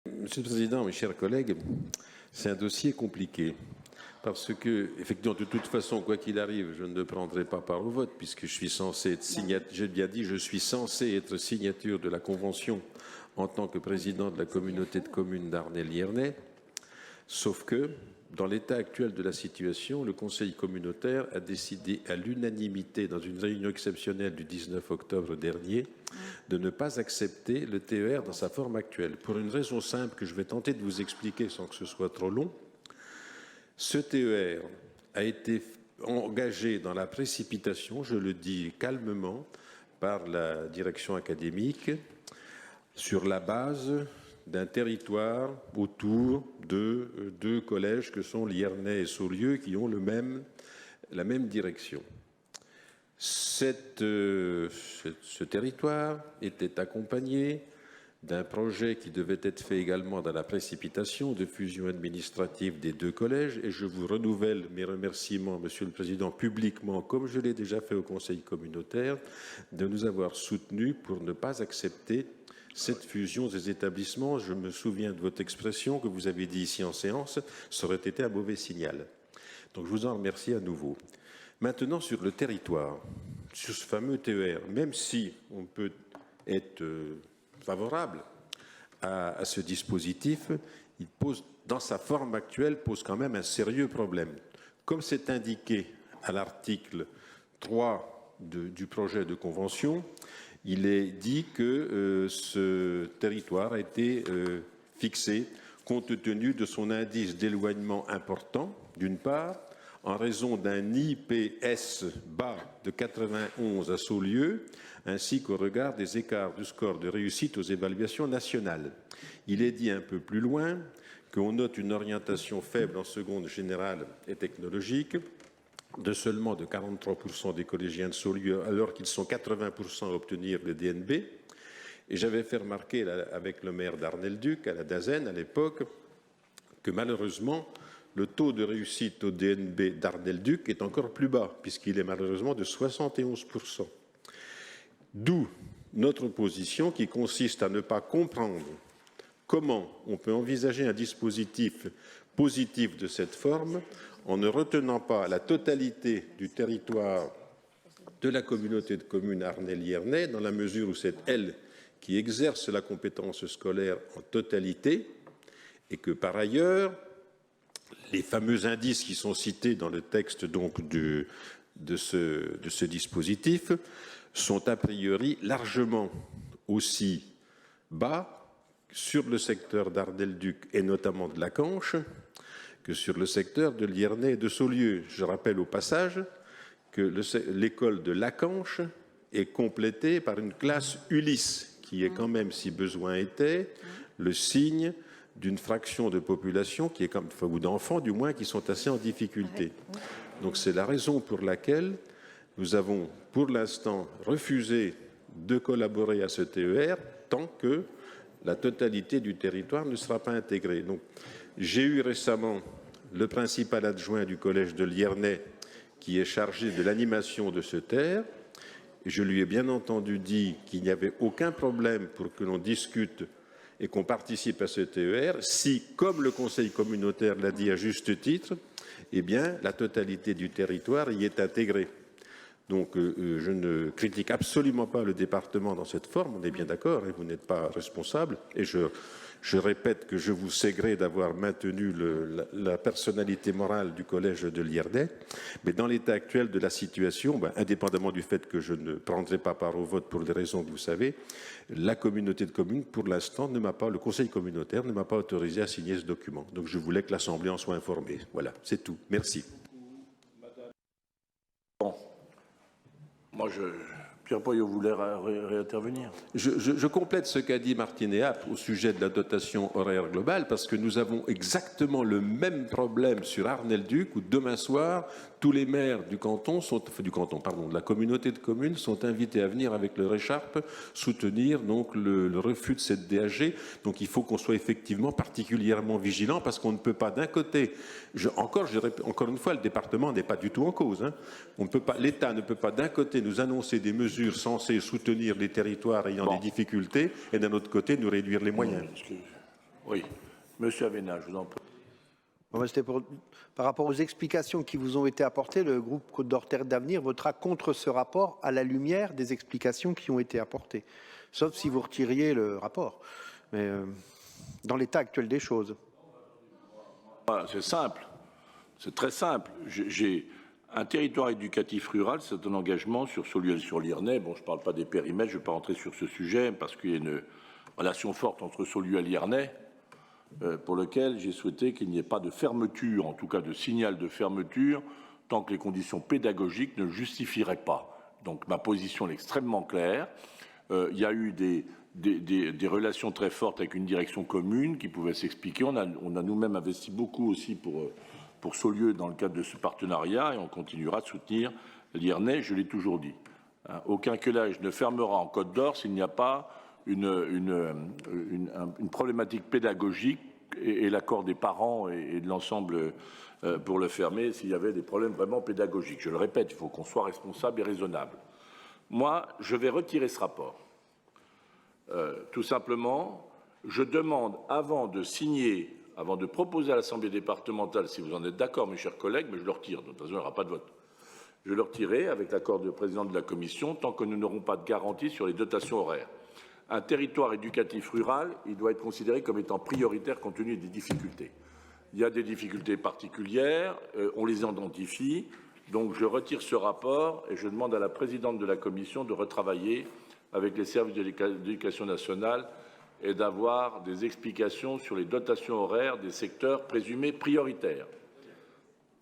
Monsieur le Président, mes chers collègues, c'est un dossier compliqué parce que, effectivement, de toute façon, quoi qu'il arrive, je ne prendrai pas part au vote puisque je suis censé être j'ai bien dit, je suis censé être signature de la Convention en tant que président de la communauté de communes d'Arnelles-Liernay, sauf que, dans l'état actuel de la situation, le Conseil communautaire a décidé à l'unanimité, dans une réunion exceptionnelle du 19 octobre dernier, de ne pas accepter le TER dans sa forme actuelle. Pour une raison simple que je vais tenter de vous expliquer sans que ce soit trop long. Ce TER a été engagé dans la précipitation, je le dis calmement, par la direction académique, sur la base d'un territoire autour de deux collèges que sont Liernay et Saulieu qui ont la même direction. Ce territoire était accompagné d'un projet qui devait être fait également dans la précipitation de fusion administrative des deux collèges et je vous renouvelle mes remerciements, Monsieur le Président, publiquement, comme je l'ai déjà fait au Conseil communautaire, de nous avoir soutenus pour ne pas accepter cette fusion des établissements. Je me souviens de votre expression que vous avez dit ici en séance, ça aurait été un mauvais signal. Donc je vous en remercie à nouveau. Maintenant, sur le territoire, sur ce fameux TER, même si on peut être favorable à ce dispositif, il pose, dans sa forme actuelle, pose quand même un sérieux problème. Comme c'est indiqué à l'article 3 du projet de convention, il est dit que ce territoire a été fixé compte tenu de son indice d'éloignement important, d'une part, en raison d'un IPS bas de 91 à Saulieu, ainsi qu'au regard des écarts du score de réussite aux évaluations nationales. Il est dit un peu plus loin qu'on note une orientation faible en seconde générale et technologique, de seulement de 43% des collégiens de Saulieu, alors qu'ils sont 80% à obtenir le DNB. Et j'avais fait remarquer avec le maire d'Arnelles-Duc, à la Dazen à l'époque, que malheureusement, le taux de réussite au DNB d'Arnelles-Duc est encore plus bas, puisqu'il est malheureusement de 71%. D'où notre position qui consiste à ne pas comprendre comment on peut envisager un dispositif positif de cette forme en ne retenant pas la totalité du territoire de la communauté de communes Arnelles-Liernay, dans la mesure où c'est elle qui exerce la compétence scolaire en totalité, et que par ailleurs, les fameux indices qui sont cités dans le texte donc de ce dispositif sont a priori largement aussi bas sur le secteur d'Arnelles-Duc et notamment de la Canche que sur le secteur de Liernay et de Saulieu. Je rappelle au passage que l'école de Lacanche est complétée par une classe Ulysse, qui est quand même, si besoin était, le signe d'une fraction de population qui est comme, ou d'enfants du moins, qui sont assez en difficulté. Donc c'est la raison pour laquelle nous avons pour l'instant refusé de collaborer à ce TER tant que la totalité du territoire ne sera pas intégrée. Donc j'ai eu récemment le principal adjoint du collège de Liernay qui est chargé de l'animation de ce TER. Et je lui ai bien entendu dit qu'il n'y avait aucun problème pour que l'on discute et qu'on participe à ce TER si, comme le Conseil communautaire l'a dit à juste titre, eh bien, la totalité du territoire y est intégrée. Donc, je ne critique absolument pas le département dans cette forme, on est bien d'accord, et vous n'êtes pas responsable. Et je répète que je vous sais gré d'avoir maintenu la personnalité morale du collège de Liernay. Mais dans l'état actuel de la situation, indépendamment du fait que je ne prendrai pas part au vote pour des raisons que vous savez, la communauté de communes, pour l'instant, le Conseil communautaire ne m'a pas autorisé à signer ce document. Donc, je voulais que l'Assemblée en soit informée. Voilà, c'est tout. Merci. Bon. Moi, Pierre Poyot voulait réintervenir. Je complète ce qu'a dit Martinet au sujet de la dotation horaire globale, parce que nous avons exactement le même problème sur Arnelles-Duc, où demain soir, tous les maires du canton de la communauté de communes sont invités à venir avec leur écharpe soutenir donc le refus de cette DAG. Donc il faut qu'on soit effectivement particulièrement vigilant, parce qu'on ne peut pas d'un côté, encore une fois, le département n'est pas du tout en cause. Hein. L'État ne peut pas d'un côté nous annoncer des mesures censées soutenir les territoires ayant des difficultés et d'un autre côté nous réduire les moyens. Oui. Monsieur Avena, je vous en prie. Bon, c'était par rapport aux explications qui vous ont été apportées, le groupe Côte d'Or Terre d'Avenir votera contre ce rapport à la lumière des explications qui ont été apportées. Sauf si vous retiriez le rapport. Mais dans l'état actuel des choses. C'est simple. C'est très simple. J'ai un territoire éducatif rural, c'est un engagement sur Soluel sur l'Iernay. Bon, je ne parle pas des périmètres, je ne vais pas rentrer sur ce sujet parce qu'il y a une relation forte entre Soluel et Iernay, pour lequel j'ai souhaité qu'il n'y ait pas de fermeture, en tout cas de signal de fermeture, tant que les conditions pédagogiques ne le justifieraient pas. Donc ma position est extrêmement claire. Il y a eu des relations très fortes avec une direction commune qui pouvaient s'expliquer. On a nous-mêmes investi beaucoup aussi pour Saulieu dans le cadre de ce partenariat et on continuera de soutenir l'Iernay, je l'ai toujours dit. Aucun collège ne fermera en Côte d'Or s'il n'y a pas une problématique pédagogique et l'accord des parents et de l'ensemble pour le fermer s'il y avait des problèmes vraiment pédagogiques. Je le répète, il faut qu'on soit responsable et raisonnable. Moi, je vais retirer ce rapport. Tout simplement, je demande, avant de signer, avant de proposer à l'Assemblée départementale, si vous en êtes d'accord, mes chers collègues, mais je le retire, de toute façon, il n'y aura pas de vote. Je le retirerai avec l'accord du président de la Commission, tant que nous n'aurons pas de garantie sur les dotations horaires. Un territoire éducatif rural, il doit être considéré comme étant prioritaire compte tenu des difficultés. Il y a des difficultés particulières, on les identifie. Donc je retire ce rapport et je demande à la présidente de la Commission de retravailler avec les services de l'éducation nationale et d'avoir des explications sur les dotations horaires des secteurs présumés prioritaires.